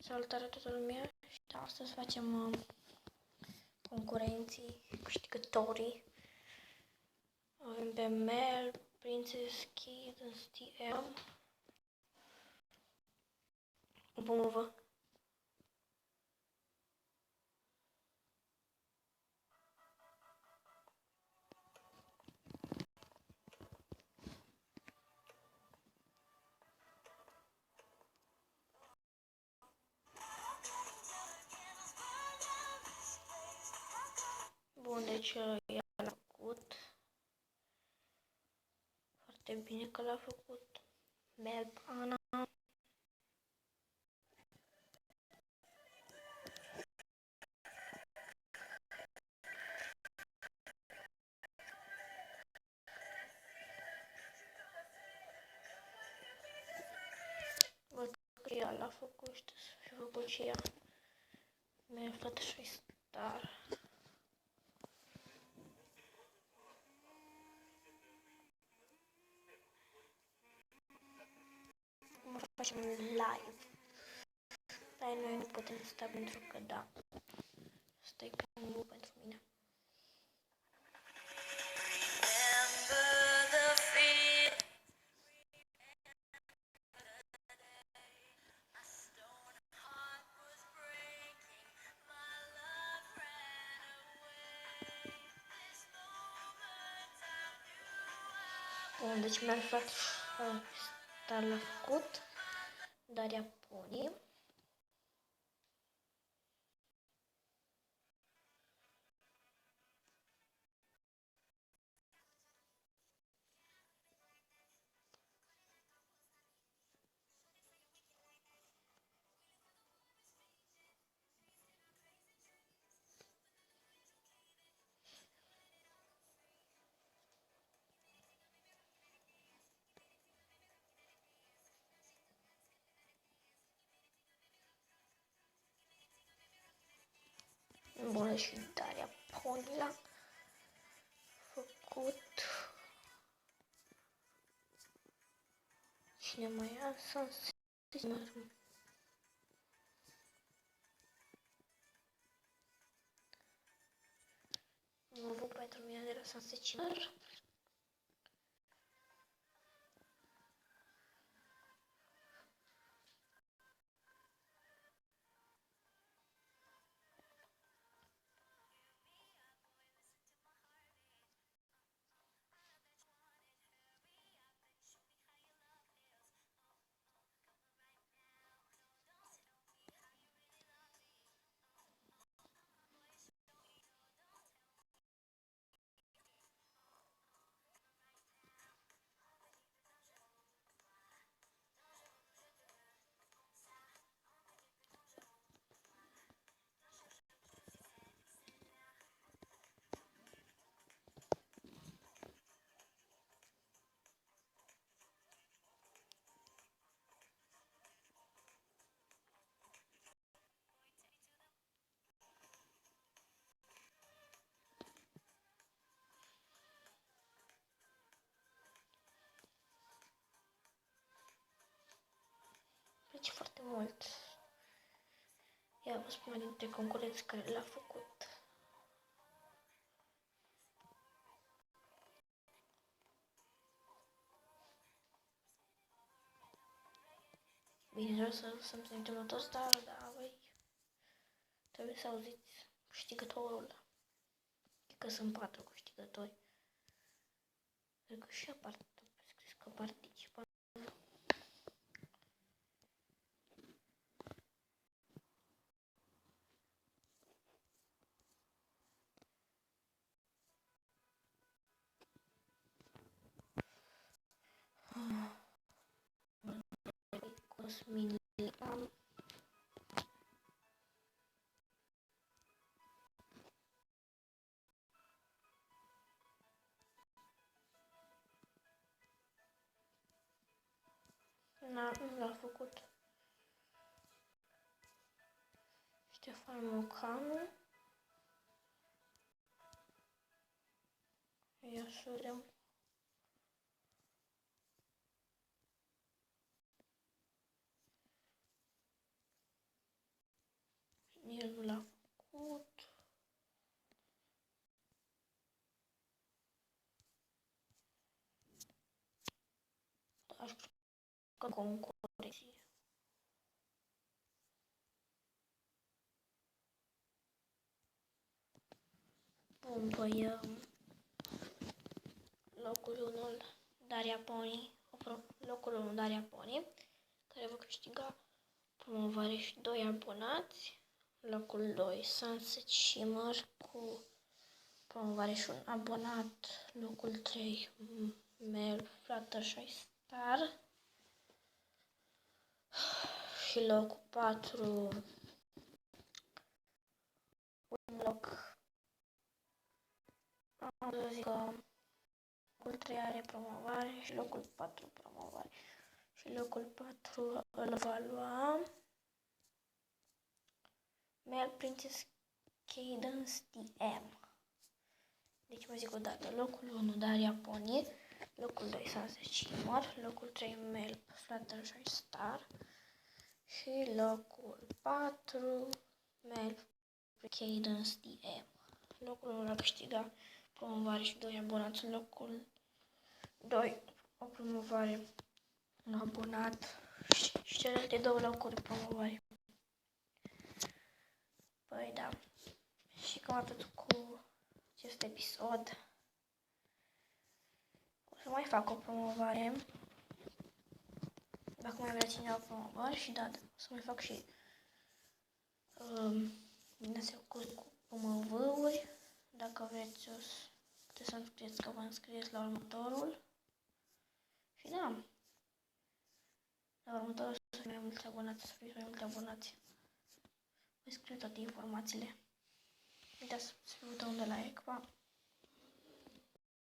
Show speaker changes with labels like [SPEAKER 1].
[SPEAKER 1] Salutare toată lumea și astăzi facem concurenții, câștigătorii. Avem pe Mel, Princess, Kid, STM. Bună. Bun, deci i-a făcut. Foarte bine că l-a făcut. Mel, Ana. Văd că ea l-a făcut și să fi făcut și ea. Mi-a aflat și star. Facem un live. Dar noi nu putem sta pentru că da. Stai ca un nu pentru mine. Bun, deci mi-a aflat star l-a făcut. Daria Pony. Bună și Daria Pony l-a făcut. Cine mai a să nu văd pentru mine de la Sansecinar. Deci foarte mult. Ia vă spun dintre concurenți care l-a făcut. Bine, vreau să-mi trimitem la toți, dar voi trebuie să auziți câștigătorul. Că sunt 4 câștigători. Cred că și scris că participă. Cosmin nu l-a făcut. Ștefan Mocanu. Ia să vedem. el nu l-a făcut. Aș că concurenție. Bun, păi locul 1 Daria Pony, locul 1 Daria Pony, care va câștiga promovare și 2 abonați. Locul 2 Sunset Shimmer cu promovare și un abonat. Locul 3 Mel Fluttershy Star. Și locul 4 un loc, am să zic că locul 3 are promovare și locul 4 promovare. Și locul 4 îl va lua Mel Princess Cadence DM. Deci mă zic o dată, locul 1 Daria Pony, locul 2 Sunset Shimmer, locul 3 Mel Fluttershy Star și locul 4 Mel Cadence DM. Locul 1 a câștigat promovare și 2 abonați, locul 2 o promovare, un abonat și celelalte 2 locuri promovare. Păi da, și cam atât cu acest episod. O să mai fac o promovare, dacă mai vrea cineva promovări și da, o să mai fac și cu promovări. Dacă vreți, puteți să-mi scrieți că vă înscrieți la următorul. Și da, la următorul să fie mai mulți abonați, să fiți mai mulți abonați. Voi scriu toate informațiile. Uitați să butonul de like, pa!